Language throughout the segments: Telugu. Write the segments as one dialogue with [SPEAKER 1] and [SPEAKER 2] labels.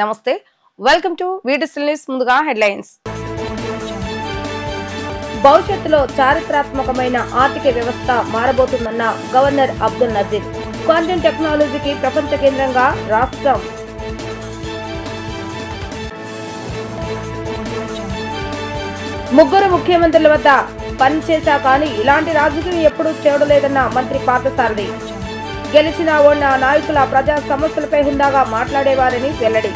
[SPEAKER 1] నమస్తే వెల్కమ్ టు వీడియోస్ న్యూస్ ముందుగా హెడ్లైన్స్ భవిష్యత్తులో చారిత్రాత్మకమైన ఆర్థిక వ్యవస్థ మారబోతుందన్న గవర్నర్ అబ్దుల్ నజీర్ క్వాంటమ్ టెక్నాలజీకి ప్రపంచ కేంద్రంగా రాష్ట్రం ముగ్గురు ముఖ్యమంత్రుల వద్ద పనిచేశా కానీ ఇలాంటి రాజకీయం ఎప్పుడూ చూడలేదన్న మంత్రి పార్థసారథి గెలిచిన ఓడిన నాయకుల ప్రజా సమస్యలపై హుందాగా మాట్లాడేవారని వెల్లడి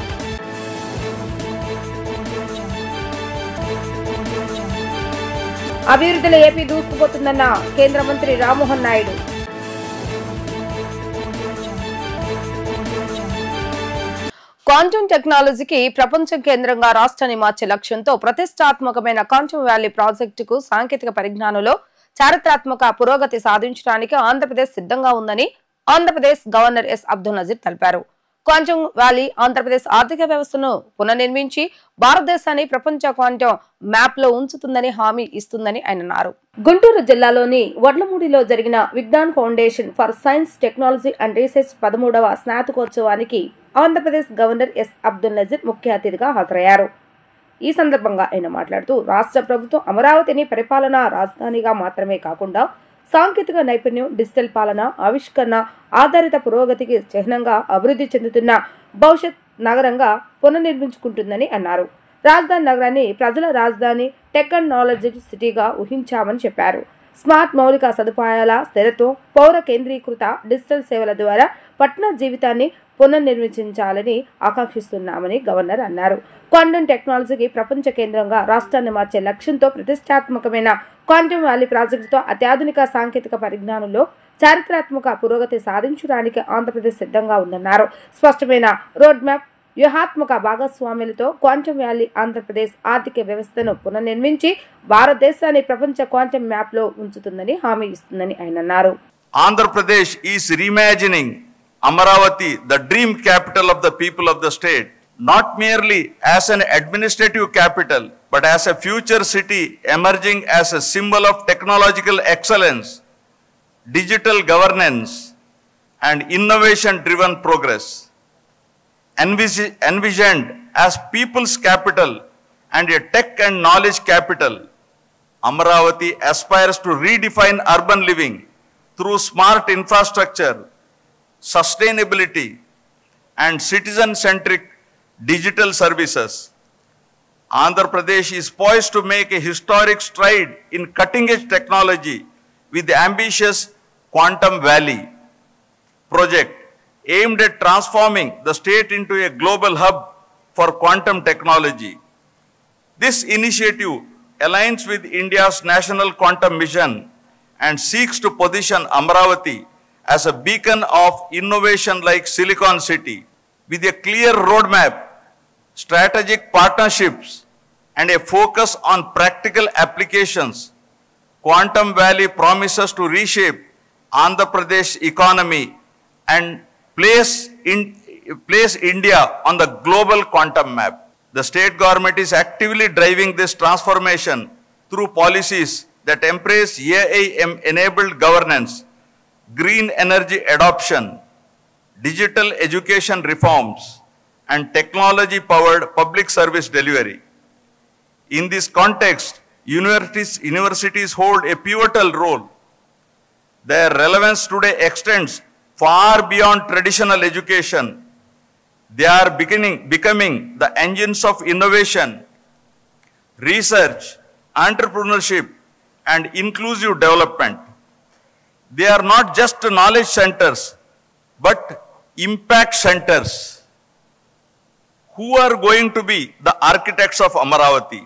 [SPEAKER 1] అభివృద్ధిలో ఏపీ దూసుకుపోతుందన్న కేంద్ర మంత్రి రామ్మోహన్ నాయుడు క్వాంటమ్ టెక్నాలజీకి ప్రపంచ కేంద్రంగా రాష్ట్రాన్ని మార్చే లక్ష్యంతో ప్రతిష్టాత్మకమైన క్వాంటమ్ వ్యాలీ ప్రాజెక్టుకు సాంకేతిక పరిజ్ఞానంలో చారిత్రాత్మక పురోగతి సాధించడానికి ఆంధ్రప్రదేశ్ సిద్ధంగా ఉందని ఆంధ్రప్రదేశ్ గవర్నర్ ఎస్ అబ్దుల్ నజీర్ తెలిపారు. క్వాంటమ్ వ్యాలీ ఆంధ్రప్రదేశ్ ఆర్థిక వ్యవస్థను పునర్నిర్మించి భారతదేశాన్ని ప్రపంచ క్వాంటమ్ మ్యాప్ లో ఉంచుతుందని హామీ ఇస్తుందని ఆయన అన్నారు. గుంటూరు జిల్లాలోని వడ్లమూడిలో జరిగిన Vignan foundation for science technology and research 13వ స్నాతకోత్సవానికి ఆంధ్రప్రదేశ్ గవర్నర్ ఎస్ అబ్దుల్ నజీర్ ముఖ్య అతిథిగా హాజరయ్యారు. ఈ సందర్భంగా ఆయన మాట్లాడుతూ రాష్ట్ర ప్రభుత్వం అమరావతిని పరిపాలనా రాజధానిగా మాత్రమే కాకుండా సాంకేతిక నైపుణ్యం, డిజిటల్ పాలన, ఆవిష్కరణ ఆధారిత పురోగతికి చిహ్నంగా అభివృద్ధి చెందుతున్న భవిష్యత్ నగరంగా పునర్నిర్మించుకుంటుందని అన్నారు. రాజధాని నగరాన్ని ప్రజల రాజధాని, టెక్ అండ్ నాలెడ్జ్ సిటీగా ఊహించామని చెప్పారు. స్మార్ట్ మౌలిక సదుపాయాల స్థిరత్వం, పౌర కేంద్రీకృత డిజిటల్ సేవల ద్వారా పట్టణ జీవితాన్ని పునర్నిర్మించాలని ఆకాంక్షిస్తున్నామని గవర్నర్ అన్నారు. క్వాంటమ్ టెక్నాలజీకి ప్రపంచ కేంద్రంగా రాష్ట్రాన్ని మార్చే లక్ష్యంతో ప్రతిష్టాత్మకమైన క్వాంటమ్ వ్యాలీ ప్రాజెక్టుతో అత్యాధునిక సాంకేతిక పరిజ్ఞానంలో చారిత్రాత్మక పురోగతి సాధించడానికి ఆంధ్రప్రదేశ్ సిద్ధంగా ఉందన్నారు. స్పష్టమైన రోడ్ మ్యాప్, వ్యూహాత్మక భాగస్వాములతో క్వాంటమ్ వ్యాలీ ఆంధ్రప్రదేశ్ ఆర్థిక వ్యవస్థను పునర్నిర్మించి భారతదేశాన్ని ప్రపంచ క్వాంటమ్ మ్యాప్ లో ఉంచుతుందని హామీ ఇస్తుందని ఆయన అన్నారు.
[SPEAKER 2] Andhra Pradesh is reimagining Amaravati, the dream capital of the people of the state, not merely as an administrative capital, but as a future city emerging as a symbol of technological excellence, digital governance, and innovation-driven progress. Envisioned as people's capital and a tech and knowledge capital, Amaravati aspires to redefine urban living through smart infrastructure, sustainability, and citizen-centric digital services. Andhra Pradesh is poised to make a historic stride in cutting-edge technology with the ambitious Quantum Valley project aimed at transforming the state into a global hub for quantum technology. This initiative aligns with India's national quantum mission and seeks to position Amaravati as a beacon of innovation like Silicon City. With a clear roadmap, strategic partnerships, and a focus on practical applications, Quantum Valley promises to reshape Andhra Pradesh economy and place India on the global quantum map. The state government is actively driving this transformation through policies that embrace AI-enabled governance, green energy adoption, digital education reforms, and technology-powered public service delivery. In this context, universities hold a pivotal role. Their relevance today extends far beyond traditional education. They are becoming the engines of innovation, research, entrepreneurship, and inclusive development. They are not just knowledge centers, but impact centers. Who are going to be the architects of Amaravati?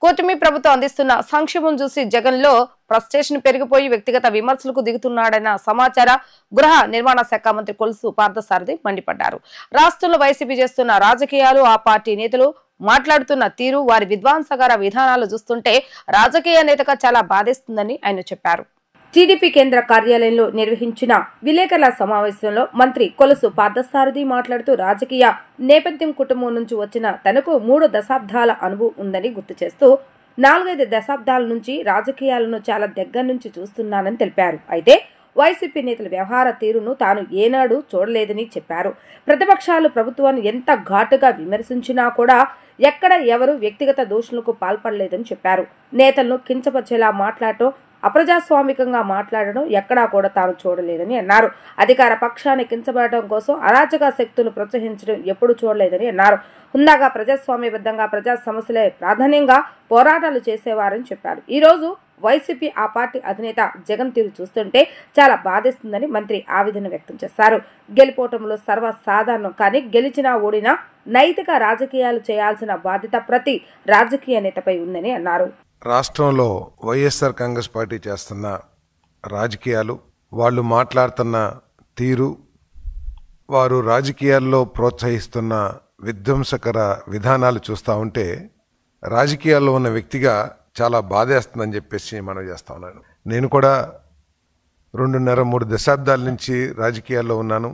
[SPEAKER 1] కూటమి ప్రభుత్వం అందిస్తున్న సంక్షేమం చూసి జగన్ లో ఫ్రస్ట్రేషన్ పెరిగిపోయి వ్యక్తిగత విమర్శలకు దిగుతున్నాడన్న సమాచార గృహ నిర్మాణ శాఖ మంత్రి కొలుసు పార్థసారథి మండిపడ్డారు. రాష్ట్రంలో వైసీపీ చేస్తున్న రాజకీయాలు, ఆ పార్టీ నేతలు మాట్లాడుతున్న తీరు, వారి విధ్వంసకర విధానాలు చూస్తుంటే రాజకీయ నేతగా చాలా బాధిస్తుందని ఆయన చెప్పారు. టీడీపీ కేంద్ర కార్యాలయంలో నిర్వహించిన విలేకరుల సమావేశంలో మంత్రి కొలుసు పార్థసారథి మాట్లాడుతూ రాజకీయ నేపథ్యం కుటుంబం నుంచి వచ్చిన తనకు 3 దశాబ్దాల అనుభవం ఉందని గుర్తు చేస్తూ 4-5 దశాబ్దాల నుంచి రాజకీయాలను చాలా దగ్గర నుంచి చూస్తున్నానని తెలిపారు. అయితే వైసీపీ నేతల వ్యవహార తీరును తాను ఏనాడు చూడలేదని చెప్పారు. ప్రతిపక్షాలు ప్రభుత్వాన్ని ఎంత ఘాటుగా విమర్శించినా కూడా ఎక్కడ ఎవరు వ్యక్తిగత దూషణలకు పాల్పడలేదని చెప్పారు. నేతలను కించపరిచేలా మాట్లాడటం, అప్రజాస్వామికంగా మాట్లాడడం ఎక్కడా కూడా తాను చూడలేదని అన్నారు. అధికార పక్షాన్ని కించబడటం కోసం అరాచక శక్తులను ప్రోత్సహించడం ఎప్పుడు చూడలేదని అన్నారు. హుందాగా ప్రజాస్వామ్యబద్ధంగా ప్రజా సమస్యలే ప్రాధాన్యంగా పోరాటాలు చేసేవారని చెప్పారు. ఈ రోజు వైసీపీ ఆ పార్టీ అధినేత జగన్ తీరు చూస్తుంటే చాలా బాధేస్తుందని మంత్రి ఆవేదన వ్యక్తం చేశారు. గెలుపోవటంలో సర్వసాధారణం, కానీ గెలిచినా ఓడినా నైతిక రాజకీయాలు చేయాల్సిన బాధ్యత ప్రతి రాజకీయ నేతపై ఉందని అన్నారు.
[SPEAKER 3] రాష్ట్రంలో వైఎస్ఆర్ కాంగ్రెస్ పార్టీ చేస్తున్న రాజకీయాలు, వాళ్ళు మాట్లాడుతున్న తీరు, వారు రాజకీయాల్లో ప్రోత్సహిస్తున్న విధ్వంసకర విధానాలు చూస్తూ ఉంటే రాజకీయాల్లో ఉన్న వ్యక్తిగా చాలా బాధేస్తుందని చెప్పేసి మనం చేస్తా ఉన్నాను. నేను కూడా 2.5-3 దశాబ్దాల నుంచి రాజకీయాల్లో ఉన్నాను.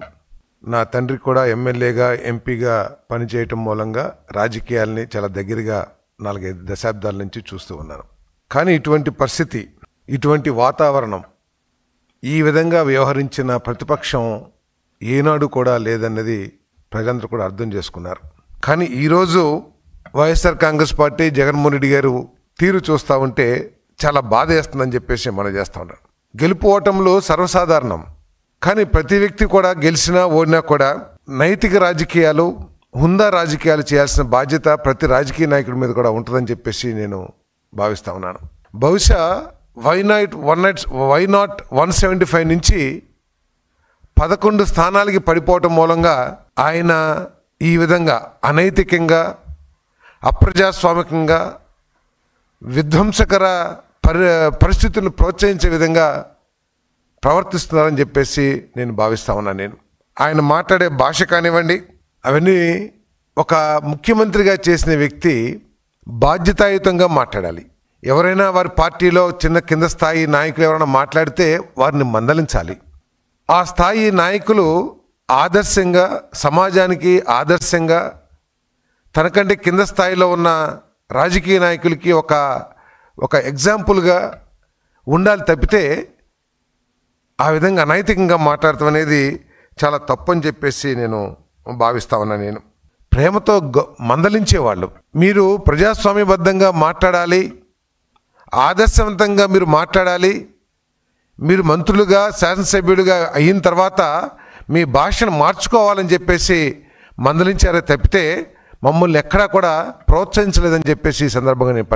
[SPEAKER 3] నా తండ్రి కూడా ఎమ్మెల్యేగా, ఎంపీగా పనిచేయటం మూలంగా రాజకీయాల్ని చాలా దగ్గరగా 4-5 దశాబ్దాల నుంచి చూస్తూ ఉన్నాను. కానీ ఇటువంటి పరిస్థితి, ఇటువంటి వాతావరణం, ఈ విధంగా వ్యవహరించిన ప్రతిపక్షం ఏనాడు కూడా లేదన్నది ప్రజలందరూ కూడా అర్థం చేసుకున్నారు. కానీ ఈరోజు వైఎస్ఆర్ కాంగ్రెస్ పార్టీ జగన్మోహన్ రెడ్డి గారు తీరు చూస్తూ ఉంటే చాలా బాధ వేస్తుందని చెప్పేసి మనం చేస్తూ ఉన్నాం. గెలుపు ఓటములు సర్వసాధారణం, కానీ ప్రతి వ్యక్తి కూడా గెలిచినా ఓడినా కూడా నైతిక రాజకీయాలు, హుందా రాజకీయాలు చేయాల్సిన బాధ్యత ప్రతి రాజకీయ నాయకుడి మీద కూడా ఉంటుందని చెప్పేసి నేను భావిస్తూ ఉన్నాను. బహుశా వై నాట్ 175 నుంచి 11 స్థానాలకి పడిపోవటం మూలంగా ఆయన ఈ విధంగా అనైతికంగా, అప్రజాస్వామికంగా, విధ్వంసకర పరిస్థితులను ప్రోత్సహించే విధంగా ప్రవర్తిస్తున్నారని చెప్పేసి నేను భావిస్తా ఉన్నాను. ఆయన మాట్లాడే భాష కానివ్వండి, అవన్నీ ఒక ముఖ్యమంత్రిగా చేసిన వ్యక్తి బాధ్యతాయుతంగా మాట్లాడాలి. ఎవరైనా వారి పార్టీలో చిన్న కింద స్థాయి నాయకులు ఎవరైనా మాట్లాడితే వారిని మందలించాలి. ఆ స్థాయి నాయకులు ఆదర్శంగా, సమాజానికి ఆదర్శంగా, తనకంటే కింద స్థాయిలో ఉన్న రాజకీయ నాయకులకి ఒక ఎగ్జాంపుల్గా ఉండాలి తప్పితే ఆ విధంగా అనైతికంగా మాట్లాడటం అనేది చాలా తప్పని చెప్పేసి నేను భావిస్తా ఉన్నాను. నేను ప్రేమతో మందలించేవాళ్ళు, మీరు ప్రజాస్వామ్యబద్ధంగా మాట్లాడాలి, ఆదర్శవంతంగా మీరు మాట్లాడాలి, మీరు మంత్రులుగా, శాసనసభ్యులుగా అయిన తర్వాత మీ భాషను మార్చుకోవాలని చెప్పేసి మందలించారే తప్పితే మమ్మల్ని ఎక్కడా కూడా ప్రోత్సహించలేదని చెప్పేసి ఈ సందర్భంగా నేను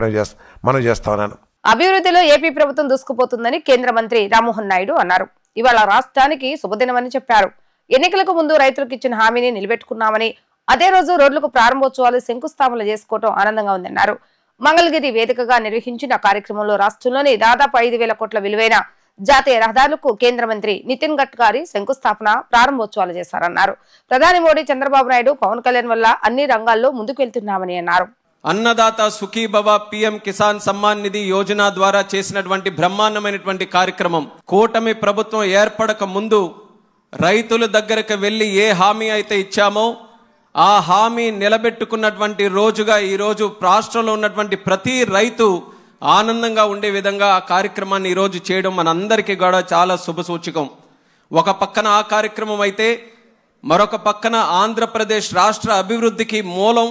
[SPEAKER 3] మనం చేస్తా ఉన్నాను.
[SPEAKER 1] అభివృద్ధిలో ఏపీ ప్రభుత్వం దూసుకుపోతుందని కేంద్ర మంత్రి రామ్మోహన్ నాయుడు అన్నారు. ఇవాళ రాష్ట్రానికి శుభదినమని చెప్పారు. ఎన్నికలకు ముందు రైతులకు ఇచ్చిన హామీని నిలబెట్టుకున్నామని, అదే రోజు రోడ్లకు ప్రారంభోత్సవాలు, శంకుస్థాపనలు చేసుకోవడం ఆనందంగా ఉందన్నారు. మంగళగిరి వేదికగా నిర్వహించిన కార్యక్రమంలో రాష్ట్రంలోని దాదాపు 5,000 కోట్ల విలువైన జాతీయ రహదారులకు కేంద్ర మంత్రి నితిన్ గడ్కరీ శంకుస్థాపన, ప్రారంభోత్సవాలు చేశారన్నారు. ప్రధాని మోడీ, చంద్రబాబు నాయుడు, పవన్ కళ్యాణ్ వల్ల అన్ని రంగాల్లో ముందుకు వెళ్తున్నామని అన్నారు.
[SPEAKER 4] అన్నదాత సుఖీభవ పీఎం కిసాన్ సమ్మాన్ నిధి యోజన ద్వారా చేసినటువంటి బ్రహ్మాండమైనటువంటి కార్యక్రమం, కూటమి ప్రభుత్వం ఏర్పడక ముందు రైతుల దగ్గరకు వెళ్లి ఏ హామీ అయితే ఇచ్చామో ఆ హామీ నిలబెట్టుకున్నటువంటి రోజుగా ఈ రోజు రాష్ట్రంలో ఉన్నటువంటి ప్రతి రైతు ఆనందంగా ఉండే విధంగా ఆ కార్యక్రమాన్ని ఈరోజు చేయడం మనందరికీ కూడా చాలా శుభసూచకం. ఒక పక్కన ఆ కార్యక్రమం అయితే మరొక పక్కన ఆంధ్రప్రదేశ్ రాష్ట్ర అభివృద్ధికి మూలం,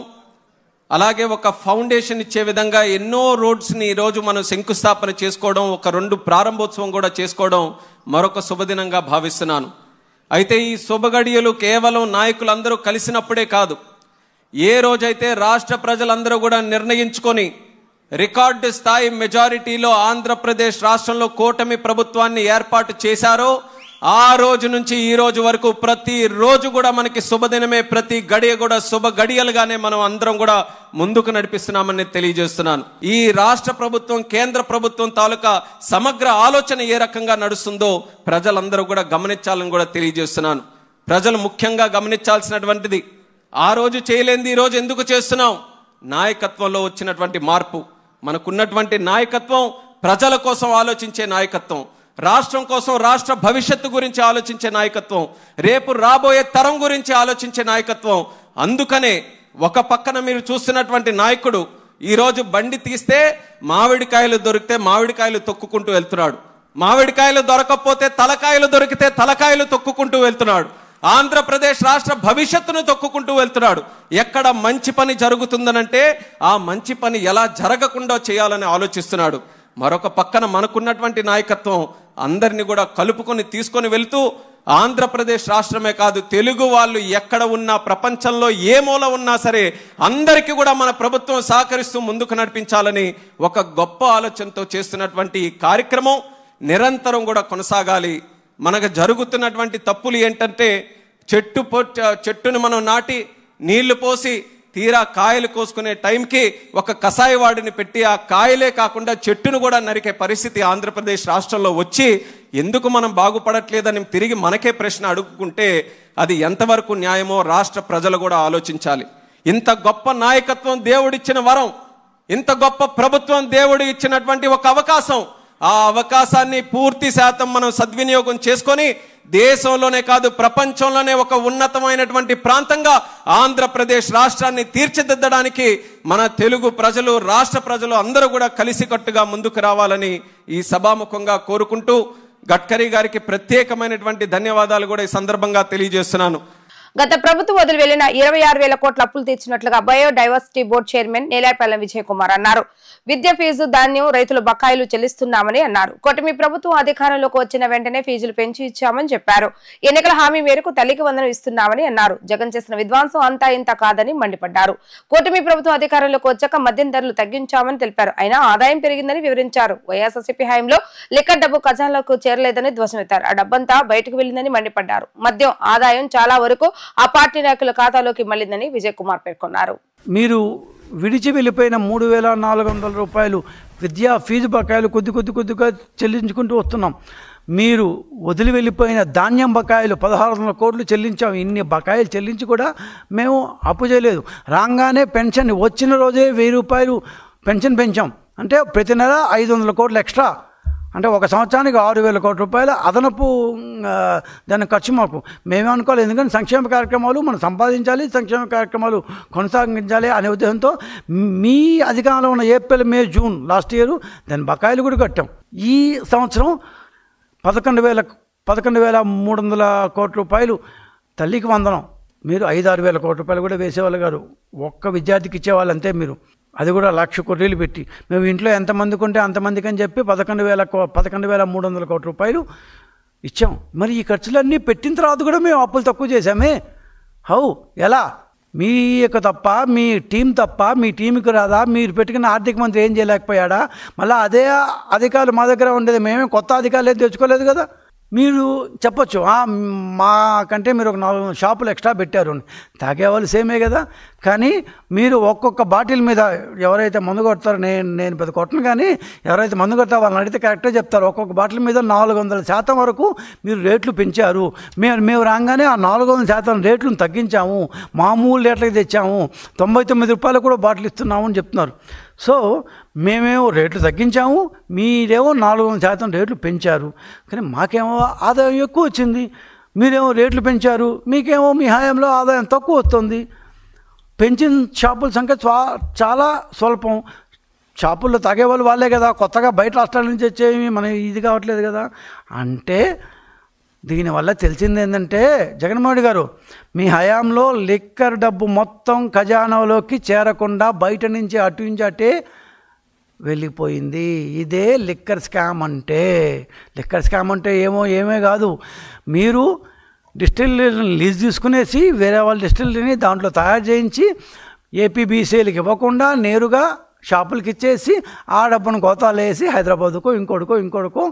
[SPEAKER 4] అలాగే ఒక ఫౌండేషన్ ఇచ్చే విధంగా ఎన్నో రోడ్స్ని ఈరోజు మనం శంకుస్థాపన చేసుకోవడం, ఒక 2 ప్రారంభోత్సవం కూడా చేసుకోవడం మరొక శుభదినంగా భావిస్తున్నాను. అయితే ఈ శుభగడియలు కేవలం నాయకులందరూ కలిసినప్పుడే కాదు, ఏ రోజైతే రాష్ట్ర ప్రజలందరూ కూడా నిర్ణయించుకొని రికార్డు స్థాయి మెజారిటీలో ఆంధ్రప్రదేశ్ రాష్ట్రంలో కూటమి ప్రభుత్వాన్ని ఏర్పాటు చేశారో ఆ రోజు నుంచి ఈ రోజు వరకు ప్రతి రోజు కూడా మనకి శుభదినమే, ప్రతి గడియ కూడా శుభ గడియలుగానే మనం అందరం కూడా ముందుకు నడిపిస్తున్నామని తెలియజేస్తున్నాను. ఈ రాష్ట్ర ప్రభుత్వం, కేంద్ర ప్రభుత్వం తాలూకా సమగ్ర ఆలోచన ఏ రకంగా నడుస్తుందో ప్రజలందరూ కూడా గమనించాలని కూడా తెలియజేస్తున్నాను. ప్రజలు ముఖ్యంగా గమనించాల్సినటువంటిది, ఆ రోజు చేయలేంది ఈ రోజు ఎందుకు చేస్తున్నాం? నాయకత్వంలో వచ్చినటువంటి మార్పు. మనకున్నటువంటి నాయకత్వం ప్రజల కోసం ఆలోచించే నాయకత్వం, రాష్ట్రం కోసం, రాష్ట్ర భవిష్యత్తు గురించి ఆలోచించే నాయకత్వం, రేపు రాబోయే తరం గురించి ఆలోచించే నాయకత్వం. అందుకనే ఒక పక్కన మీరు చూస్తున్నటువంటి నాయకుడు ఈరోజు బండి తీస్తే మామిడికాయలు దొరికితే మామిడికాయలు తొక్కుకుంటూ వెళ్తున్నాడు. మామిడికాయలు దొరకకపోతే తలకాయలు దొరికితే తలకాయలు తొక్కుకుంటూ వెళ్తున్నాడు. ఆంధ్రప్రదేశ్ రాష్ట్ర భవిష్యత్తును తొక్కుకుంటూ వెళ్తున్నాడు. ఎక్కడ మంచి పని జరుగుతుందనంటే ఆ మంచి పని ఎలా జరగకుండా చేయాలని ఆలోచిస్తున్నాడు. మరొక పక్కన మనకున్నటువంటి నాయకత్వం అందరినీ కూడా కలుపుకొని తీసుకొని వెళ్తూ ఆంధ్రప్రదేశ్ రాష్ట్రమే కాదు, తెలుగు వాళ్ళు ఎక్కడ ఉన్నా, ప్రపంచంలో ఏ మూల ఉన్నా సరే అందరికీ కూడా మన ప్రభుత్వం సహకరిస్తూ ముందుకు నడిపించాలని ఒక గొప్ప ఆలోచనతో చేస్తున్నటువంటి ఈ కార్యక్రమం నిరంతరం కూడా కొనసాగాలి. మనకు జరుగుతున్నటువంటి తప్పులు ఏంటంటే చెట్టును మనం నాటి నీళ్లు పోసి తీరా కాయలు కోసుకునే టైంకి ఒక కషాయవాడిని పెట్టి ఆ కాయలే కాకుండా చెట్టును కూడా నరికే పరిస్థితి ఆంధ్రప్రదేశ్ రాష్ట్రంలో వచ్చి ఎందుకు మనం బాగుపడట్లేదని తిరిగి మనకే ప్రశ్న అడుగుకుంటే అది ఎంతవరకు న్యాయమో రాష్ట్ర ప్రజలు కూడా ఆలోచించాలి. ఇంత గొప్ప నాయకత్వం దేవుడిచ్చిన వరం, ఇంత గొప్ప ప్రభుత్వం దేవుడు ఇచ్చినటువంటి ఒక అవకాశం, ఆ అవకాశాన్ని పూర్తి శాతం మనం సద్వినియోగం చేసుకొని దేశంలోనే కాదు ప్రపంచంలోనే ఒక ఉన్నతమైనటువంటి ప్రాంతంగా ఆంధ్రప్రదేశ్ రాష్ట్రాన్ని తీర్చిదిద్దడానికి మన తెలుగు ప్రజలు, రాష్ట్ర ప్రజలు అందరూ కూడా కలిసికట్టుగా ముందుకు రావాలని ఈ సభాముఖంగా కోరుకుంటూ గడ్కరీ గారికి ప్రత్యేకమైనటువంటి ధన్యవాదాలు కూడా ఈ సందర్భంగా తెలియజేస్తున్నాను.
[SPEAKER 1] గత ప్రభుత్వం వదిలి వెళ్లిన 26,000 కోట్ల అప్పులు తీర్చినట్లుగా biodiversity board chairman Nelapallam Vijay Kumar అన్నారు. విద్య ఫీజు, ధాన్యం, రైతులు బకాయిలు చెల్లిస్తున్నామని అన్నారు. కూటమి ప్రభుత్వం అధికారంలోకి వచ్చిన వెంటనే ఫీజులు పెంచి ఇచ్చామని చెప్పారు. ఎన్నికల హామీ మేరకు తల్లికి వందనం ఇస్తున్నామని అన్నారు. జగన్ చేసిన విధ్వంసం అంతా ఇంత కాదని మండిపడ్డారు. కూటమి ప్రభుత్వం అధికారంలోకి వచ్చాక మద్యం ధరలు తగ్గించామని తెలిపారు. అయినా ఆదాయం పెరిగిందని వివరించారు. వైఎస్ఆర్సీపీ హయాంలో లిక్కర్ డబ్బు ఖజానాలకు చేరలేదని ధ్వజమెత్తారు. ఆ డబ్బంతా బయటకు వెళ్లిందని మండిపడ్డారు. మద్యం ఆదాయం చాలా వరకు ఆ పార్టీ నాయకుల ఖాతాలోకి మళ్లిందని విజయ్ కుమార్ పేర్కొన్నారు.
[SPEAKER 5] మీరు విడిచి వెళ్ళిపోయిన 3,400 రూపాయలు విద్యా ఫీజు బకాయిలు కొద్దిగా చెల్లించుకుంటూ వస్తున్నాం. మీరు వదిలి వెళ్ళిపోయిన ధాన్యం బకాయిలు 1,600 కోట్లు చెల్లించాం. ఇన్ని బకాయిలు చెల్లించి కూడా మేము అప్పు చేయలేదు. రాగానే పెన్షన్ వచ్చిన రోజే 1,000 రూపాయలు పెన్షన్ పెంచాం. అంటే ప్రతి నెల 500 కోట్లు ఎక్స్ట్రా, అంటే ఒక సంవత్సరానికి 6,000 కోట్ల రూపాయలు అదనపు దాని ఖర్చు మాకు. మేమే అనుకోవాలి, ఎందుకంటే సంక్షేమ కార్యక్రమాలు మనం సంపాదించాలి, సంక్షేమ కార్యక్రమాలు కొనసాగించాలి అనే ఉద్దేశంతో మీ అధికారంలో ఉన్న ఏప్రిల్, మే, జూన్ లాస్ట్ ఇయర్ దాని బకాయిలు కూడా కట్టాం. ఈ సంవత్సరం 11,300 కోట్ల రూపాయలు తల్లికి వందనం. మీరు 5-6 వేల కోట్ల రూపాయలు కూడా వేసేవాళ్ళు గారు, ఒక్క విద్యార్థికి ఇచ్చేవాళ్ళు అంతే. మీరు అది కూడా 1,00,000 కోట్లు పెట్టి మేము ఇంట్లో ఎంతమందికి ఉంటే అంతమందికి అని చెప్పి 11,300 కోట్ల రూపాయలు ఇచ్చాం. మరి ఈ ఖర్చులన్నీ పెట్టిన తర్వాత కూడా మేము అప్పులు తక్కువ చేశామే. ఎలా? మీ యొక్క తప్ప, మీ టీం తప్ప, మీ టీంకి రాదా? మీరు పెట్టుకున్న ఆర్థిక మంత్రి ఏం చేయలేకపోయాడా? మళ్ళీ అదే అధికారులు మా దగ్గర ఉండేది, మేమే కొత్త అధికారులు ఏం తెచ్చుకోలేదు కదా. మీరు చెప్పొచ్చు మాకంటే మీరు ఒక 4 షాపులు ఎక్స్ట్రా పెట్టారు, తాగేవాళ్ళు సేమే కదా. కానీ మీరు ఒక్కొక్క బాటిల్ మీద ఎవరైతే మందు కొడతారో, నేను పెద్ద కొట్టను, కానీ ఎవరైతే మందు కొడతారో వాళ్ళని అడిగితే కరెక్ట్గా చెప్తారు. ఒక్కొక్క బాటిల్ మీద 400% వరకు మీరు రేట్లు పెంచారు. మేము రాగానే ఆ 400% రేట్లను తగ్గించాము, మామూలు రేట్లకి తెచ్చాము, 99 రూపాయలు కూడా బాటిల్ ఇస్తున్నాము అని చెప్తున్నారు. సో మేమేమో రేట్లు తగ్గించాము, మీరేమో 400% రేట్లు పెంచారు. కానీ మాకేమో ఆదాయం ఎక్కువ వచ్చింది, మీరేమో రేట్లు పెంచారు, మీకేమో మీ హయాంలో ఆదాయం తక్కువ వస్తుంది. పెంచిన షాపుల సంఖ్య చాలా స్వల్పం. షాపుల్లో తాగేవాళ్ళు వాళ్ళే కదా, కొత్తగా బయట రాష్ట్రాల నుంచి వచ్చేవి మనం ఇది కావట్లేదు కదా. అంటే దీనివల్ల తెలిసింది ఏంటంటే, జగన్మోహన్ రెడ్డి గారు మీ హయాంలో లిక్కర్ డబ్బు మొత్తం ఖజానాలోకి చేరకుండా బయట నుంచి అటు నుంచి అటే వెళ్ళిపోయింది. ఇదే లిక్కర్ స్కామ్ అంటే. లిక్కర్ స్కామ్ అంటే ఏమే కాదు, మీరు డిస్టిలరీని లీజ్ తీసుకునేసి వేరే వాళ్ళ డిస్టిలరీని దాంట్లో తయారు చేయించి ఏపీబీసీలకు ఇవ్వకుండా నేరుగా షాపులకి ఇచ్చేసి ఆ డబ్బును గోతాలు వేసి హైదరాబాదుకో ఇంకోటికో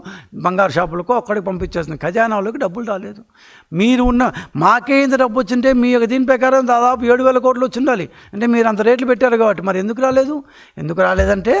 [SPEAKER 5] బంగారు షాపులకో అక్కడికి పంపించేస్తుంది. ఖజానాలోకి డబ్బులు రాలేదు. మీరు మాకే ఇంత డబ్బు వచ్చింటే మీ యొక్క దీని ప్రకారం దాదాపు 7,000 కోట్లు వచ్చి ఉండాలి. అంటే మీరు అంత రేట్లు పెట్టారు కాబట్టి మరి ఎందుకు రాలేదంటే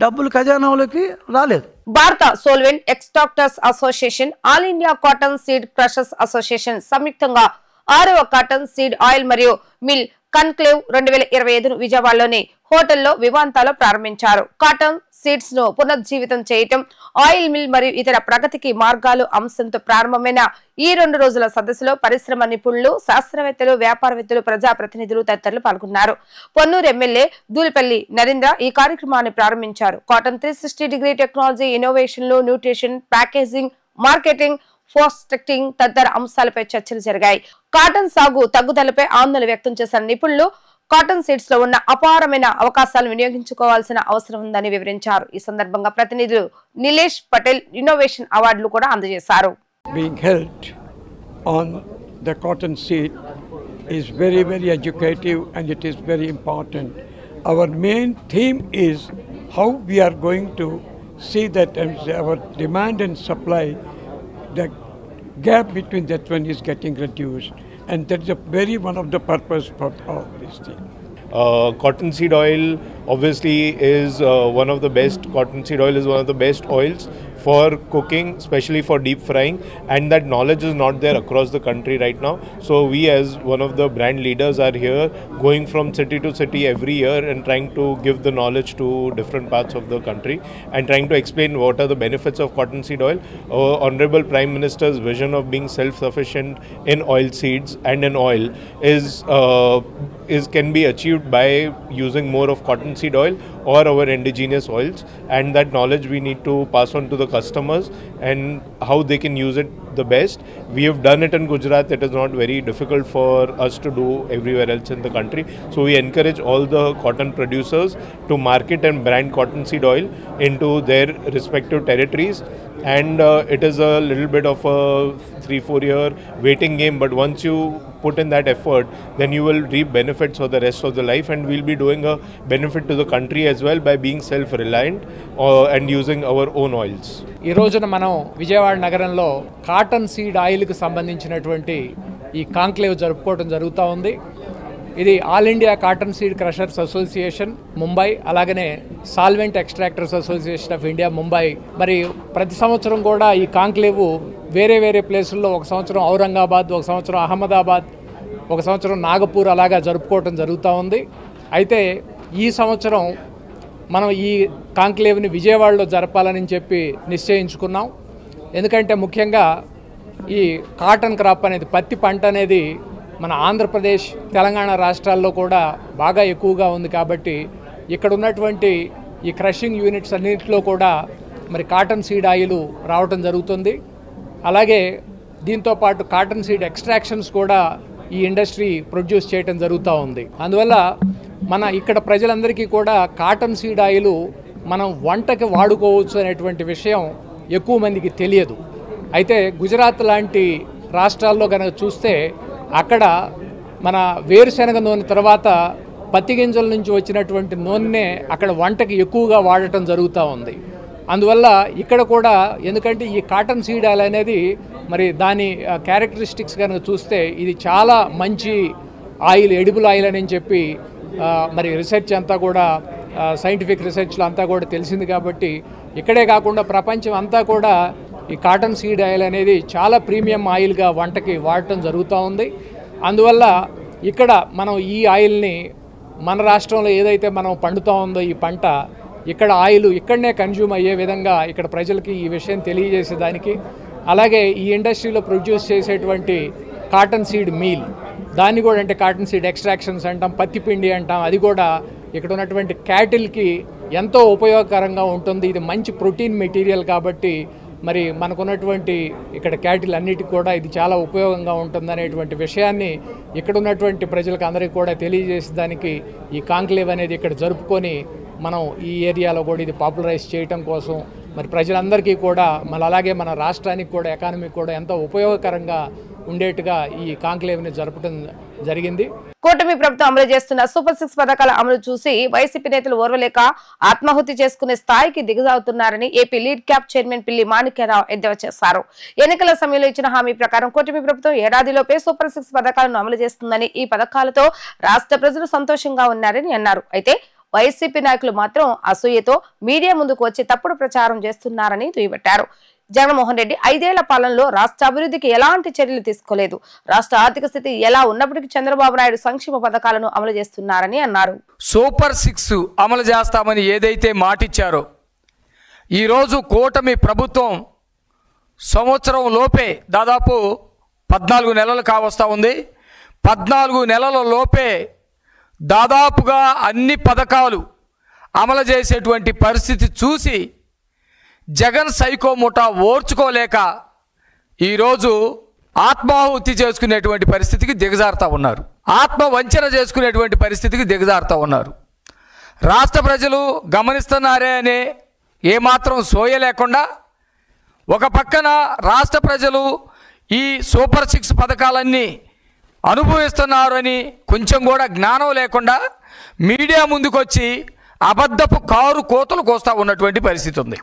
[SPEAKER 5] డబ్బులు ఖజానాలోకి రాలేదు.
[SPEAKER 1] భారత solvent extractors association, all India cotton seed crushers association సంయుక్తంగా 6వ కాటన్ సీడ్ ఆయిల్ మరియు మిల్ కన్క్లేవ్ 2025ను విజయవాడలోని హోటల్లో వివాంతాలో ప్రారంభించారు. కాటన్ సీడ్స్ ను పునర్జీవితం చేయటం, ఆయిల్ మిల్ మరియు ఇతర ప్రగతికి మార్గాలు అంశంతో ప్రారంభమైన ఈ 2 రోజుల సదస్సులో పరిశ్రమ నిపుణులు, శాస్త్రవేత్తలు, వ్యాపారవేత్తలు, ప్రజాప్రతినిధులు తదితరులు పాల్గొన్నారు. పొన్నూరు ఎమ్మెల్యే దూలిపల్లి నరేంద్ర ఈ కార్యక్రమాన్ని ప్రారంభించారు. కాటన్ 360 టెక్నాలజీ, ఇన్నోవేషన్లు, న్యూట్రిషన్, ప్యాకేజింగ్, మార్కెటింగ్, ఫోస్టెక్టింగ్ తదితర అంశాలపై చర్చలు జరిగాయి. కాటన్ సాగు తగ్గుదలపై ఆందోళన వ్యక్తం చేసిన నిపుణులు కాటన్ సీడ్స్ లో ఉన్న అపారమైన అవకాశాలను వినియోగించుకోవాల్సిన అవసరం ఉందని వివరించారు. ఈ సందర్భంగా ప్రతినిధులు నిలేష్ పటేల్ ఇన్నోవేషన్ అవార్డులు కూడా అందజేశారు.
[SPEAKER 6] Being held on the cotton seed is very, very educative and it is very important. Our main theme is how we are going to see that our demand and supply, the gap between that one is getting reduced, and that's a very one of the purpose for all these things.
[SPEAKER 7] Cottonseed oil obviously is one of the best. Cottonseed oil is one of the best oils for cooking, especially for deep frying, and that knowledge is not there across the country right now. So we as one of the brand leaders are here going from city to city every year and trying to give the knowledge to different parts of the country and trying to explain what are the benefits of cottonseed oil. Our Honorable Prime Minister's vision of being self-sufficient in oil seeds and in oil can be achieved by using more of cottonseed oil or our indigenous oils, and that knowledge we need to pass on to the customers and how they can use it the best. We have done it in Gujarat. It is not very difficult for us to do everywhere else in the country. So we encourage all the cotton producers to market and brand cottonseed oil into their respective territories. And it is a little bit of a 3-4 year waiting game, but once you put in that effort, then you will reap benefits for the rest of the life, and we'll be doing a benefit to the country as well by being self-reliant and using our own oils.
[SPEAKER 8] ఈ రోజున మనం విజయవాడ నగరంలో కాటన్ సీడ్ ఆయిల్కి సంబంధించినటువంటి ఈ కాంక్లేవ్ జరుపుకోవడం జరుగుతూ ఉంది. ఇది all India cotton seed crushers association Mumbai, అలాగనే solvent extractors association of India Mumbai. మరి ప్రతి సంవత్సరం కూడా ఈ కాంక్లేవ్ వేరే వేరే ప్లేసుల్లో, ఒక సంవత్సరం ఔరంగాబాద్, ఒక సంవత్సరం అహ్మదాబాద్, ఒక సంవత్సరం నాగపూర్ అలాగా జరుపుకోవడం జరుగుతూ ఉంది. అయితే ఈ సంవత్సరం మనం ఈ కాంక్లేవ్ని విజయవాడలో జరపాలని చెప్పి నిశ్చయించుకున్నాం. ఎందుకంటే ముఖ్యంగా ఈ కాటన్ క్రాప్ అనేది, పత్తి పంట అనేది మన ఆంధ్రప్రదేశ్, తెలంగాణ రాష్ట్రాల్లో కూడా బాగా ఎక్కువగా ఉంది. కాబట్టి ఇక్కడ ఉన్నటువంటి ఈ క్రషింగ్ యూనిట్స్ అన్నింటిలో కూడా మరి కాటన్ సీడ్ ఆయిల్ రావటం జరుగుతుంది. అలాగే దీంతోపాటు కాటన్ సీడ్ ఎక్స్ట్రాక్షన్స్ కూడా ఈ ఇండస్ట్రీ ప్రొడ్యూస్ చేయడం జరుగుతూ ఉంది. అందువల్ల మన ఇక్కడ ప్రజలందరికీ కూడా కాటన్ సీడ్ ఆయిల్ మనం వంటకి వాడుకోవచ్చు అనేటువంటి విషయం ఎక్కువ మందికి తెలియదు. అయితే గుజరాత్ లాంటి రాష్ట్రాల్లో కనుక చూస్తే అక్కడ మన వేరుశెనగ నూనె తర్వాత పత్తి గింజల నుంచి వచ్చినటువంటి నూనెనే అక్కడ వంటకి ఎక్కువగా వాడటం జరుగుతూ ఉంది. అందువల్ల ఇక్కడ కూడా, ఎందుకంటే ఈ కాటన్ సీడ్ ఆయిల్ అనేది మరి దాని క్యారెక్టరిస్టిక్స్ కనుక చూస్తే ఇది చాలా మంచి ఆయిల్, ఎడిబుల్ ఆయిల్ అని చెప్పి మరి రీసెర్చ్ అంతా కూడా, సైంటిఫిక్ రీసెర్చ్లో అంతా కూడా తెలిసింది. కాబట్టి ఇక్కడే కాకుండా ప్రపంచం అంతా కూడా ఈ కాటన్ సీడ్ ఆయిల్ అనేది చాలా ప్రీమియం ఆయిల్గా వంటకి వాడటం జరుగుతూ ఉంది. అందువల్ల ఇక్కడ మనం ఈ ఆయిల్ని మన రాష్ట్రంలో ఏదైతే మనం పండుతూ ఉందో ఈ పంట, ఇక్కడ ఆయిల్ ఇక్కడనే కన్జ్యూమ్ అయ్యే విధంగా ఇక్కడ ప్రజలకి ఈ విషయం తెలియజేసేదానికి, అలాగే ఈ ఇండస్ట్రీలో ప్రొడ్యూస్ చేసేటువంటి కాటన్ సీడ్ మీల్, దాన్ని కూడా అంటే కాటన్ సీడ్ ఎక్స్ట్రాక్షన్స్ అంటాం, పత్తి పిండి అంటాం, అది కూడా ఇక్కడ ఉన్నటువంటి క్యాటిల్కి ఎంతో ఉపయోగకరంగా ఉంటుంది. ఇది మంచి ప్రోటీన్ మెటీరియల్ కాబట్టి మరి మనకున్నటువంటి ఇక్కడ క్యాటిల్ అన్నిటికీ కూడా ఇది చాలా ఉపయోగంగా ఉంటుందనేటువంటి విషయాన్ని ఇక్కడ ఉన్నటువంటి ప్రజలకు అందరికీ కూడా తెలియజేసేదానికి ఈ కాంక్లేవ్ అనేది ఇక్కడ జరుపుకొని మనం ఈ ఏరియాలో కూడా ఇది పాపులరైజ్ చేయటం కోసం మరి ప్రజలందరికీ కూడా, మళ్ళీ అలాగే మన రాష్ట్రానికి కూడా, ఎకానమీకి కూడా ఎంతో ఉపయోగకరంగా ఉండేట్టుగా ఈ కాంక్లేవ్ని జరపడం జరిగింది.
[SPEAKER 1] కూటమి ప్రభుత్వం అమలు చేస్తున్న సూపర్ 6 పథకాల అమలు చూసి వైసీపీ నేతలు ఓర్వలేక ఆత్మహత్య చేసుకునే స్థాయికి దిగజారుతున్నారని ఏపీ లీడ్ క్యాప్ చైర్మన్ పిల్లి మాణిక్యరావు ఎద్దేవా చేశారు. ఎన్నికల సమయంలో ఇచ్చిన హామీ ప్రకారం కూటమి ప్రభుత్వం ఏడాదిలోపే సూపర్ 6 పథకాలను అమలు చేస్తుందని, ఈ పథకాలతో రాష్ట్ర ప్రజలు సంతోషంగా ఉన్నారని అన్నారు. అయితే వైసీపీ నాయకులు మాత్రం అసూయతో మీడియా ముందుకు వచ్చి తప్పుడు ప్రచారం చేస్తున్నారని దుయ్యబట్టారు. జగన్మోహన్ రెడ్డి 5 ఏళ్ల పాలనలో రాష్ట్ర అభివృద్ధికి ఎలాంటి చర్యలు తీసుకోలేదు. రాష్ట్ర ఆర్థిక స్థితి ఎలా ఉన్నప్పటికీ చంద్రబాబు నాయుడు సంక్షేమ పథకాలను అమలు చేస్తున్నారని అన్నారు.
[SPEAKER 9] సూపర్ 6 అమలు చేస్తామని ఏదైతే మాటిచ్చారో ఈరోజు కూటమి ప్రభుత్వం సంవత్సరం లోపే దాదాపు 14 నెలలు కావస్తా ఉంది. 14 నెలల లోపే దాదాపుగా అన్ని పథకాలు అమలు చేసేటువంటి పరిస్థితి చూసి జగన్ సైకో ముఠా ఓర్చుకోలేక ఈరోజు ఆత్మాహుతి చేసుకునేటువంటి పరిస్థితికి దిగజారుతూ ఉన్నారు. ఆత్మవంచన చేసుకునేటువంటి పరిస్థితికి దిగజారుతూ ఉన్నారు. రాష్ట్ర ప్రజలు గమనిస్తున్నారే అనే ఏమాత్రం సోయ లేకుండా ఒక పక్కన రాష్ట్ర ప్రజలు ఈ సూపర్ 6 పథకాలన్నీ అనుభవిస్తున్నారని కొంచెం కూడా జ్ఞానం లేకుండా మీడియా ముందుకొచ్చి అబద్ధపు కారు కోతలు కోస్తూ ఉన్నటువంటి పరిస్థితి ఉంది.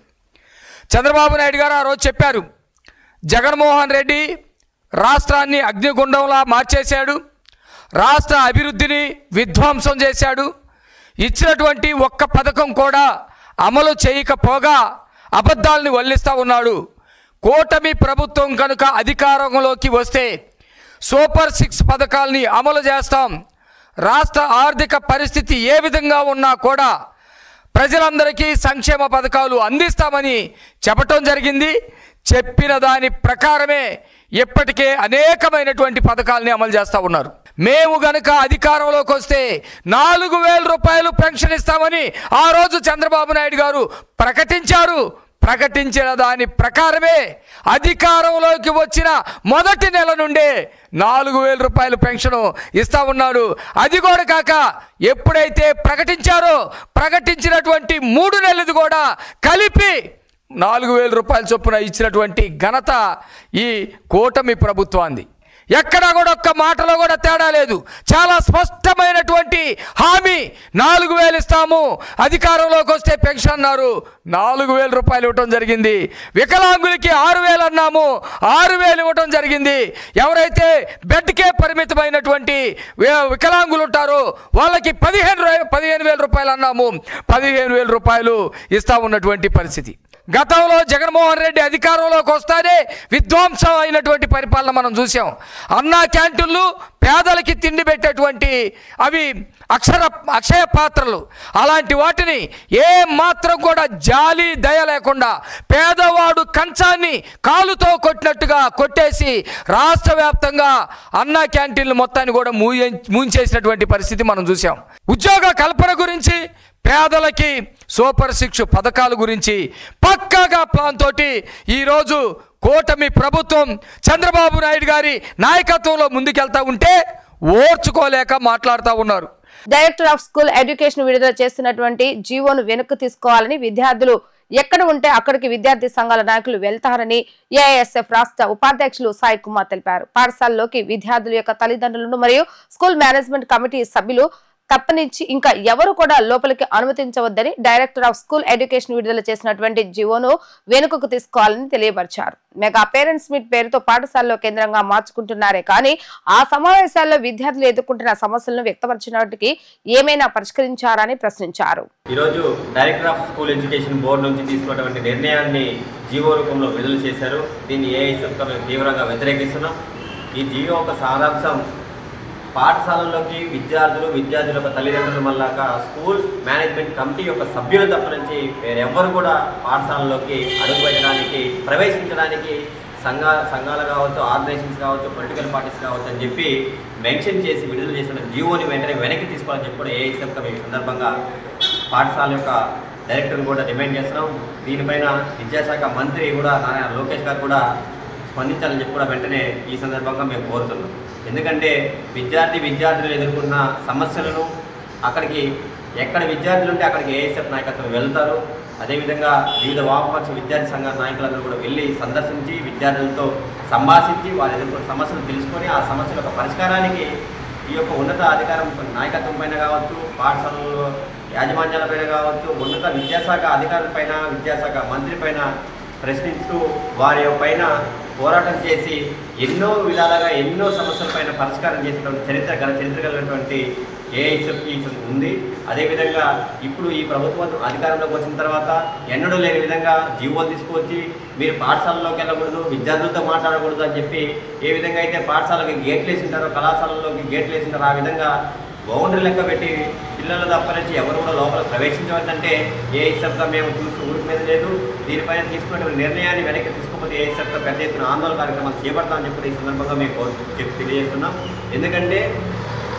[SPEAKER 9] చంద్రబాబు నాయుడు గారు ఆ రోజు చెప్పారు, జగన్మోహన్ రెడ్డి రాష్ట్రాన్ని అగ్నిగుండంలా మార్చేశాడు, రాష్ట్ర అభివృద్ధిని విధ్వంసం చేశాడు, ఇచ్చినటువంటి ఒక్క పథకం కూడా అమలు చేయకపోగా అబద్ధాలని వల్లిస్తూ ఉన్నాడు. కూటమి ప్రభుత్వం కనుక అధికారంలోకి వస్తే సూపర్ 6 పథకాలని అమలు చేస్తాం, రాష్ట్ర ఆర్థిక పరిస్థితి ఏ విధంగా ఉన్నా కూడా ప్రజలందరికీ సంక్షేమ పథకాలు అందిస్తామని చెప్పటం జరిగింది. చెప్పిన దాని ప్రకారమే ఇప్పటికే అనేకమైనటువంటి పథకాలని అమలు చేస్తూ ఉన్నారు. మేము గనక అధికారంలోకి వస్తే 4,000 రూపాయలు పెన్షన్ ఇస్తామని ఆ రోజు చంద్రబాబు నాయుడు గారు ప్రకటించారు. ప్రకటించిన దాని ప్రకారమే అధికారంలోకి వచ్చిన మొదటి నెల నుండే 4,000 రూపాయలు పెన్షన్ ఇస్తా ఉన్నాడు. అది కూడా కాక ఎప్పుడైతే ప్రకటించారో ప్రకటించినటువంటి 3 నెలలు కూడా కలిపి 4,000 రూపాయల చొప్పున ఇచ్చినటువంటి ఘనత ఈ కూటమి ప్రభుత్వాన్ని. ఎక్కడా కూడా ఒక్క మాటలో కూడా తేడా లేదు. చాలా స్పష్టమైనటువంటి హామీ. 4,000 ఇస్తాము, అధికారంలోకి వస్తే పెన్షన్ అన్నారు, 4,000 రూపాయలు ఇవ్వటం జరిగింది. వికలాంగులకి 6,000 అన్నాము, 6,000 ఇవ్వటం జరిగింది. ఎవరైతే బెడ్కే పరిమితమైనటువంటి వికలాంగులు ఉంటారో వాళ్ళకి 15,000 రూపాయలు అన్నాము, 15,000 రూపాయలు ఇస్తా ఉన్నటువంటి పరిస్థితి. గతంలో జగన్మోహన్ రెడ్డి అధికారంలోకి వస్తానే విధ్వంసం అయినటువంటి పరిపాలన మనం చూసాం. అన్నా క్యాంటీన్లు పేదలకి తిండి పెట్టేటువంటి అవి అక్షయ పాత్రలు, అలాంటి వాటిని ఏ మాత్రం కూడా జాలి దయ లేకుండా పేదవాడు కంచాన్ని కాలుతో కొట్టినట్టుగా కొట్టేసి రాష్ట్ర వ్యాప్తంగా అన్నా క్యాంటీన్లు మొత్తాన్ని కూడా మూయించేసినటువంటి పరిస్థితి మనం చూసాం. ఉద్యోగ కల్పన గురించి, పేదలకి సూపర్ 6 పథకాల గురించి పక్కాగా ప్లాన్ తోటి ఈరోజు కూటమి ప్రభుత్వం చంద్రబాబు నాయుడు గారి నాయకత్వంలో ముందుకెళ్తా ఉంటే ఓర్చుకోలేక మాట్లాడుతూ ఉన్నారు.
[SPEAKER 1] డైరెక్టర్ ఆఫ్ స్కూల్ ఎడ్యుకేషన్ విడుదల చేస్తున్నటువంటి జీవోను వెనక్కి తీసుకోవాలని, విద్యార్థులు ఎక్కడ ఉంటే అక్కడికి విద్యార్థి సంఘాల నాయకులు వెళ్తారని ఏఐఎస్ఎఫ్ రాష్ట్ర ఉపాధ్యక్షులు సాయి కుమార్ తెలిపారు. పాఠశాలలోకి విద్యార్థుల యొక్క తల్లిదండ్రులను మరియు స్కూల్ మేనేజ్మెంట్ కమిటీ సభ్యులు తప్పనించి ఇంకా ఎవరు కూడా లోపలికి అనుమతించవద్దని డైరెక్టర్ ఆఫ్ స్కూల్ ఎడ్యుకేషన్ విడుదల చేసినటువంటి జీవోను వెనుకకు తీసుకోవాలని తెలియపరిచారు. మెగా పేరెంట్స్ మీట్ పేరుతో పాఠశాలలో కేంద్రంగా మార్చుకుంటున్నారే కానీ ఆ సమావేశాల్లో విద్యార్థులు ఎదుర్కొంటున్న సమస్యలను వ్యక్తపరిచినట్టుకి ఏమైనా పరిష్కరించారని ప్రశ్నించారు.
[SPEAKER 10] ఈరోజు director of school education board నుంచి తీసుకున్నటువంటి నిర్ణయాన్ని జీవో రూపంలో విడుదల చేశారు. దీన్ని ఏఐఎస్ఎఫ్ తీవ్రంగా వ్యతిరేకిస్తున్నాం. ఈ జీవో ఒక సారాంశం పాఠశాలల్లోకి విద్యార్థుల యొక్క తల్లిదండ్రుల మళ్ళాక స్కూల్ మేనేజ్మెంట్ కమిటీ యొక్క సభ్యులు తప్ప నుంచి వేరెవ్వరు కూడా పాఠశాలలోకి అడుగుపెట్టడానికి ప్రవేశించడానికి సంఘాలు కావచ్చు, ఆర్గనైజేషన్స్ కావచ్చు, పొలిటికల్ పార్టీస్ కావచ్చు అని చెప్పి మెన్షన్ చేసి విడుదల చేసిన జీవోని వెనక్కి తీసుకోవాలని చెప్పి కూడా ఏఐఎస్ఎఫ్ ఈ సందర్భంగా పాఠశాల యొక్క డైరెక్టర్ని కూడా డిమాండ్ చేస్తున్నాం. దీనిపైన విద్యాశాఖ మంత్రి కూడా నారా లోకేష్ గారు కూడా స్పందించాలని చెప్పి కూడా వెంటనే ఈ సందర్భంగా మేము కోరుతున్నాం. ఎందుకంటే విద్యార్థులు ఎదుర్కొన్న సమస్యలను అక్కడికి ఎక్కడ విద్యార్థులు ఉంటే అక్కడికి ఏఐఎస్ఎఫ్ నాయకత్వం వెళ్తారు. అదేవిధంగా వివిధ వామపక్ష విద్యార్థి సంఘాల నాయకులందరూ కూడా వెళ్ళి సందర్శించి విద్యార్థులతో సంభాషించి వారి ఎదుర్కొన్న సమస్యలు తెలుసుకొని ఆ సమస్యల యొక్క పరిష్కారానికి ఈ యొక్క ఉన్నత అధికారం నాయకత్వం పైన కావచ్చు, పాఠశాలలో యాజమాన్యాలపైన కావచ్చు, ఉన్నత విద్యాశాఖ అధికారులపైన, విద్యాశాఖ మంత్రి పైన ప్రశ్నిస్తూ వారి పైన పోరాటం చేసి ఎన్నో విధాలుగా ఎన్నో సమస్యలపైన పరిష్కారం చేసినటువంటి చరిత్ర కలిగినటువంటి ఏఐఎస్ఎఫ్కి ఉంది. అదేవిధంగా ఇప్పుడు ఈ ప్రభుత్వం అధికారంలోకి వచ్చిన తర్వాత ఎన్నడూ లేని విధంగా జీవోలు తీసుకొచ్చి మీరు పాఠశాలలోకి వెళ్ళకూడదు, విద్యార్థులతో మాట్లాడకూడదు అని చెప్పి ఏ విధంగా అయితే పాఠశాలకి గేట్లు వేసి ఉంటారో, కళాశాలలోకి గేట్లు వేసి ఉంటారో ఆ విధంగా బౌండరీ లెక్క పెట్టి పిల్లలు తప్ప నుంచి ఎవరు కూడా లోపల ప్రవేశించవద్దంటే ఏఐఎస్ఎఫ్గా మేము చూస్తూ ఊరికి మీద లేదు. దీనిపైన తీసుకున్నటువంటి నిర్ణయాన్ని వెనక్కి తీసుకోకపోతే ఏఐఎస్ఎఫ్గా పెద్ద ఎత్తున ఆందోళన కార్యక్రమాలు చేపడతామని చెప్పి ఈ సందర్భంగా మేము తెలియజేస్తున్నాం. ఎందుకంటే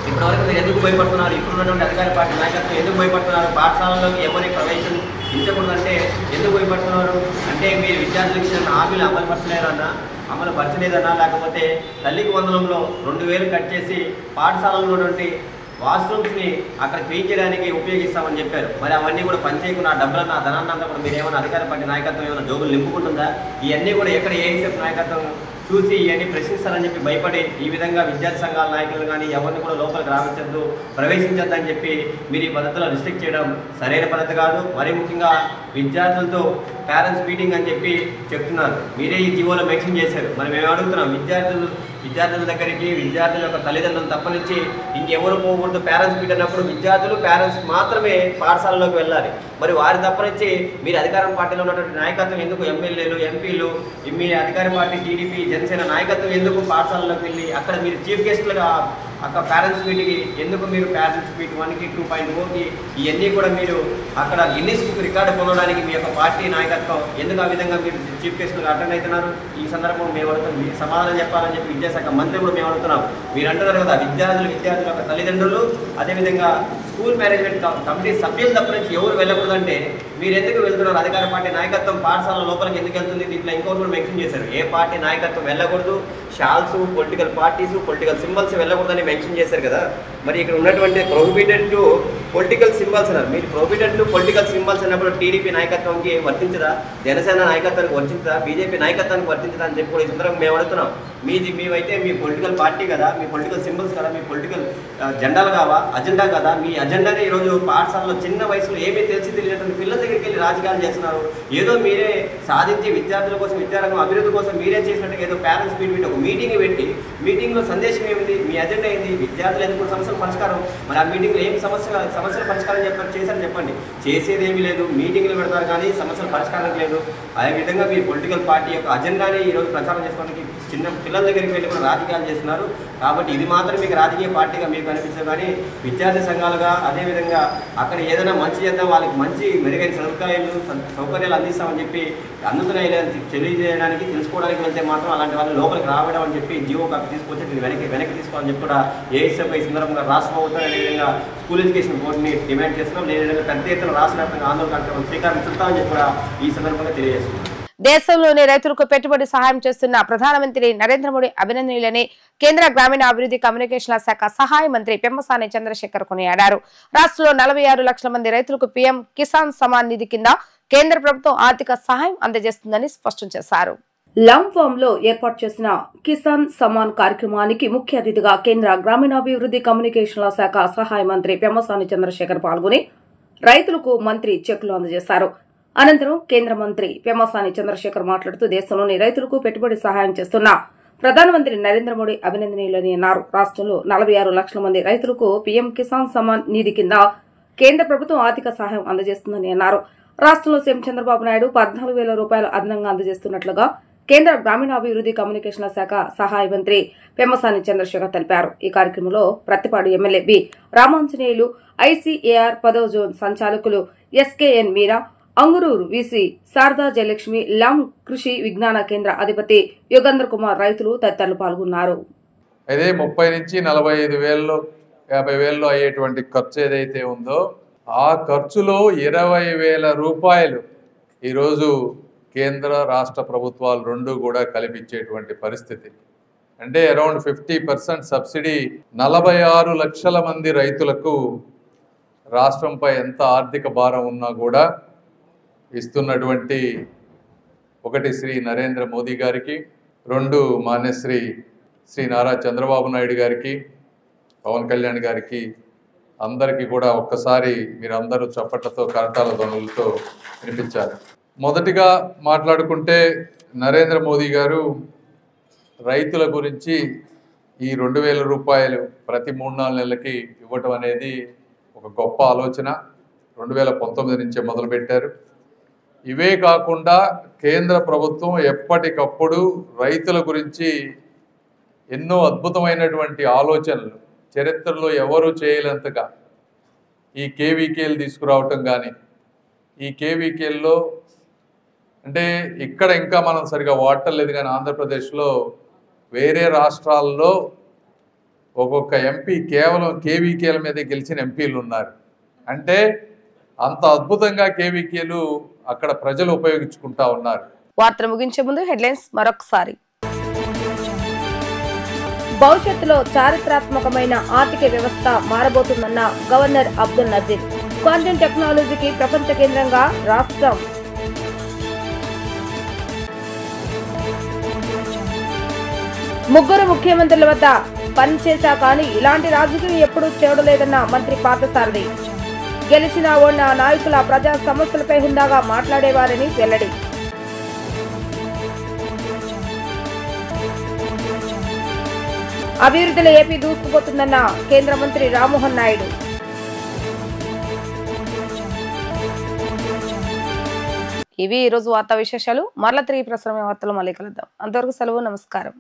[SPEAKER 10] ఇప్పటివరకు మీరు ఎందుకు భయపడుతున్నారు, ఇప్పుడున్నటువంటి అధికార పార్టీ నాయకత్వం ఎందుకు భయపడుతున్నారు, పాఠశాలలోకి ఎవరి ప్రవేశం ఇచ్చకూడదంటే ఎందుకు భయపడుతున్నారు అంటే మీరు విద్యార్థులకు ఇచ్చిన హామీలు అమలు పరచలేదన్నా, లేకపోతే తల్లికి వందనంలో 2000 కట్ చేసి పాఠశాలలో ఉన్నటువంటి వాష్రూమ్స్ని అక్కడ క్లీన్ చేయడానికి ఉపయోగిస్తామని చెప్పారు. మరి అవన్నీ కూడా పనిచేయకుండా ఆ డబ్బులన్న ఆ ధనాన్ని అంతా కూడా మీరు ఏమైనా అధికార పార్టీ నాయకత్వం ఏమైనా జోబులు నింపుకుంటుందా? ఇవన్నీ కూడా ఎక్కడ ఏఐఎస్ఎఫ్ నాయకత్వం చూసి ఇవన్నీ ప్రశ్నిస్తారని చెప్పి భయపడి ఈ విధంగా విద్యార్థి సంఘాల నాయకులు కానీ ఎవరిని కూడా లోపలికి రావించద్దు, ప్రవేశించద్దని చెప్పి మీరు ఈ పద్ధతిలో రిస్ట్రిక్ట్ చేయడం సరైన పద్ధతి కాదు. మరీ ముఖ్యంగా విద్యార్థులతో పేరెంట్స్ మీటింగ్ అని చెప్పి చెప్తున్నారు, మీరే ఈ జీవోలో మెన్షన్ చేశారు. మరి మేము అడుగుతున్నాం, విద్యార్థుల దగ్గరికి విద్యార్థుల యొక్క తల్లిదండ్రులు తప్పనించి ఇంకెవరు పోకూడదు. పేరెంట్స్ మీట్ అన్నప్పుడు విద్యార్థులు పేరెంట్స్ మాత్రమే పాఠశాలలోకి వెళ్ళాలి. మరి వారి తప్పనించి మీరు అధికారం పార్టీలో ఉన్నటువంటి నాయకత్వం ఎందుకు, ఎమ్మెల్యేలు ఎంపీలు మీ అధికార పార్టీ టీడీపీ జనసేన నాయకత్వం ఎందుకు పాఠశాలలోకి వెళ్ళి అక్కడ మీరు చీఫ్ గెస్ట్లుగా అక్కడ పేరెంట్స్ మీట్కి ఎందుకు మీరు పేరెంట్స్ మీట్ 1కి 2.0కి ఇవన్నీ కూడా మీరు అక్కడ గిన్నిస్ బుక్ రికార్డు పొందడానికి మీ యొక్క పార్టీ నాయకత్వం ఎందుకు ఆ విధంగా మీరు చీఫ్ గెస్ట్లుగా అటెండ్ అవుతున్నారు? ఈ సందర్భం మేము అడుగుతున్నాం, మీరు సమాధానం చెప్పాలని చెప్పి విద్యాశాఖ మంత్రి కూడా మేము అడుగుతున్నాం. మీరు అంటున్నారు కదా విద్యార్థుల యొక్క తల్లిదండ్రులు అదేవిధంగా స్కూల్ మేనేజ్మెంట్ కమిటీ సభ్యులు తప్ప నుంచి ఎవరు వెళ్ళకూడదంటే మీరు ఎందుకు వెళ్తున్నారు? అధికార పార్టీ నాయకత్వం పాఠశాల లోపలికి ఎందుకు వెళ్తుంది? దీంట్లో ఇంకోటి కూడా మెన్షన్ చేశారు, ఏ పార్టీ నాయకత్వం వెళ్ళకూడదు, shawls political parties political symbols వెళ్ళకూడదని మెన్షన్ చేశారు కదా. మరి ఇక్కడ ఉన్నటువంటి ప్రొహిబిటెడ్ టు పొలిటికల్ సింబల్స్ అన్నారు. మీరు ప్రొహిబిటెడ్ టు పొలిటికల్ సింబల్స్ అన్నప్పుడు టీడీపీ నాయకత్వానికి వర్తించదా, జనసేన నాయకత్వానికి వర్తించదా, బీజేపీ నాయకత్వానికి వర్తించదా అని చెప్పి కూడా ఈ సందర్భంగా మేము అడుగుతున్నాం. మేమైతే మీ పొలిటికల్ పార్టీ కదా, మీ పొలిటికల్ సింబల్స్ కదా, మీ పొలిటికల్ జెండాలు కావా, అజెండా కదా. మీ అజెండాని ఈరోజు పాఠశాలలో చిన్న వయసులో ఏమీ తెలియనటువంటి పిల్లల దగ్గరికి వెళ్ళి రాజకీయాలు చేస్తున్నారు. ఏదో మీరే సాధించి విద్యార్థుల కోసం విద్యారంగం అభివృద్ధి కోసం మీరే చేసినట్టుగా ఏదో పేరెంట్స్ మీట్ ఒక మీటింగ్ పెట్టి మీటింగ్లో సందేశం ఏమిటి, మీ అజెండా ఏంటి, విద్యార్థులు ఎందుకు సమస్యల పరిష్కారం, మరి ఆ మీటింగ్లో ఏం సమస్యల పరిష్కారం చేశారని చెప్పండి. చేసేది ఏమీ లేదు, మీటింగ్లు పెడతారు కానీ సమస్యల పరిష్కారం లేదు. అదేవిధంగా మీరు పొలిటికల్ పార్టీ యొక్క అజెండాని ఈరోజు ప్రచారం చేసుకోవడానికి చిన్న పిల్లల దగ్గరికి వెళ్ళి కూడా రాజకీయాలు చేస్తున్నారు. కాబట్టి ఇది మాత్రం మీకు రాజకీయ పార్టీగా మీకు అనిపిస్తుంది కానీ విద్యార్థి సంఘాలుగా అదేవిధంగా అక్కడ ఏదైనా మంచి చేద్దాం, వాళ్ళకి మంచి మెరుగైన సౌకర్యాలు అందిస్తామని చెప్పి అందుతున్నాయి తెలియజేయడానికి తెలుసుకోవడానికి వెళ్తే మాత్రం అలాంటి వాళ్ళు లోపలికి రావడం అని చెప్పి జీవో కాపీ తీసుకొచ్చి దీన్ని వెనక్కి తీసుకోవాలని చెప్పి కూడా ఏఐఎస్ఎఫ్ ఈ సందర్భంగా రాష్ట్ర ప్రభుత్వం అదేవిధంగా స్కూల్ ఎడ్యుకేషన్ బోర్డుని డిమాండ్ చేస్తున్నాం. లేదంటే పెద్ద ఎత్తున రాష్ట్ర వ్యాప్తంగా ఆందోళన కార్యక్రమం శ్రీకారం చుట్టామని చెప్పి కూడా ఈ సందర్భంగా తెలియజేస్తున్నాం.
[SPEAKER 1] దేశంలోని రైతులకు పెట్టుబడి సహాయం చేస్తున్న ప్రధానమంత్రి నరేంద్ర మోడీ అభినందనలని కేంద్ర గ్రామీణాభివృద్ధి కమ్యూనికేషన్ల శాఖ సహాయ మంత్రి పెమ్మసాని చంద్రశేఖర్ కొనియాడారు. రాష్ట్రంలో 46 లక్షల మంది రైతులకు పీఎం కిసాన్ సమాన్ నిధి కింద కేంద్ర ప్రభుత్వం ఆర్థిక సహాయం అందజేస్తుందని స్పష్టం చేశారు. లాంఫామ్ లో ఏర్పాటు చేసిన కిసాన్ సమాన్ కార్యక్రమానికి ముఖ్య అతిథిగా కేంద్ర గ్రామీణాభివృద్ధి కమ్యూనికేషన్ల శాఖ సహాయ మంత్రి పెమ్మసాని చంద్రశేఖర్ పాల్గొని రైతులకు మంత్రి చెక్కులు అందజేశారు. అనంతరం కేంద్ర మంత్రి పెమ్మసాని చంద్రశేఖర్ మాట్లాడుతూ దేశంలోని రైతులకు పెట్టుబడి సహాయం చేస్తున్న ప్రధానమంత్రి నరేంద్ర మోడీ అభినందనీయులని అన్నారు. రాష్ట్రంలో 46 లక్షల మంది రైతులకు పీఎం కిసాన్ సమాన్ నిధి కింద కేంద్ర ప్రభుత్వం ఆర్థిక సహాయం అందజేస్తుందని అన్నారు. రాష్ట్రంలో సీఎం చంద్రబాబు నాయుడు 14,000 రూపాయలు అదనంగా అందజేస్తున్నట్లుగా కేంద్ర గ్రామీణాభివృద్ధి కమ్యూనికేషన్ల శాఖ సహాయ మంత్రి పెమ్మసాని చంద్రశేఖర్ తెలిపారు. ఈ కార్యక్రమంలో Prathipadu MLA B Ramanjaneyulu, ICAR 10వ జోన్ సంచాలకులు ఎస్కేఎన్ మీరా, అంగురూరు వీసీ శారదా జయలక్ష్మి, లాం కృషి విజ్ఞాన కేంద్ర అధిపతి యోగేంద్ర కుమార్ రైతులు తదితరులు పాల్గొన్నారు.
[SPEAKER 11] అదే 30 నుంచి 45 వేలలో 50 వేలలో అయ్యేటువంటి ఖర్చు ఏదైతే ఉందో ఆ ఖర్చులో 20,000 రూపాయలు ఈరోజు కేంద్ర రాష్ట్ర ప్రభుత్వాలు రెండు కూడా కల్పించేటువంటి పరిస్థితి. అంటే అరౌండ్ 50% సబ్సిడీ 46 లక్షల మంది రైతులకు రాష్ట్రంపై ఎంత ఆర్థిక భారం ఉన్నా కూడా ఇస్తున్నటువంటి ఒకటి శ్రీ నరేంద్ర మోదీ గారికి, 2 మాన్యశ్రీ శ్రీ నారా చంద్రబాబు నాయుడు గారికి, పవన్ కళ్యాణ్ గారికి అందరికీ కూడా ఒక్కసారి మీరందరూ చప్పట్లతో కరతాల ధ్వనులతో వినిపించారు. మొదటిగా మాట్లాడుకుంటే నరేంద్ర మోదీ గారు రైతుల గురించి ఈ 2000 రూపాయలు ప్రతి 3-4 నెలలకి ఇవ్వటం అనేది ఒక గొప్ప ఆలోచన. 2019 నుంచే మొదలుపెట్టారు. ఇవే కాకుండా కేంద్ర ప్రభుత్వం ఎప్పటికప్పుడు రైతుల గురించి ఎన్నో అద్భుతమైనటువంటి ఆలోచనలు చరిత్రలో ఎవరూ చేయలేంతగా ఈ కేవీకేలు తీసుకురావటం కానీ, ఈ కేవీకేల్లో అంటే ఇక్కడ ఇంకా మనం సరిగా వాడటం కానీ ఆంధ్రప్రదేశ్లో వేరే రాష్ట్రాల్లో ఒక్కొక్క ఎంపీ కేవలం కేవీకేల మీద గెలిచిన ఎంపీలు ఉన్నారు. అంటే అంత అద్భుతంగా కేవీకేలు అక్కడ ప్రజలు ఉపయోగించుకుంటా ఉన్నారు.
[SPEAKER 1] వార్తలు ముగించే ముందు హెడ్లైన్స్ మరొకసారి. భవిష్యత్తులో చారిత్రాత్మకమైన ఆర్థిక వ్యవస్థ మారబోతుందన్న గవర్నర్ అబ్దుల్ నజీర్. క్వాంటమ్ టెక్నాలజీకి ప్రపంచ కేంద్రంగా రాష్ట్రం. ముగ్గురు ముఖ్యమంత్రుల వద్ద పనిచేశా కానీ ఇలాంటి రాజకీయం ఎప్పుడూ చూడలేదన్న మంత్రి పార్థసారథి. గెలిచిన ఓడిన నాయకుల ప్రజా సమస్యలపై హుందాగా మాట్లాడేవారని వెల్లడి. అభివృద్ధిలో ఏపీ దూసుకుపోతుందన్న కేంద్ర మంత్రి రామ్మోహన్ నాయుడు. ఇవి ఈరోజు వార్తా విశేషాలు. మరలా తిరిగి ప్రసారమైన వార్తలు మళ్ళీ కలుద్దాం. అంతవరకు సెలవు. నమస్కారం.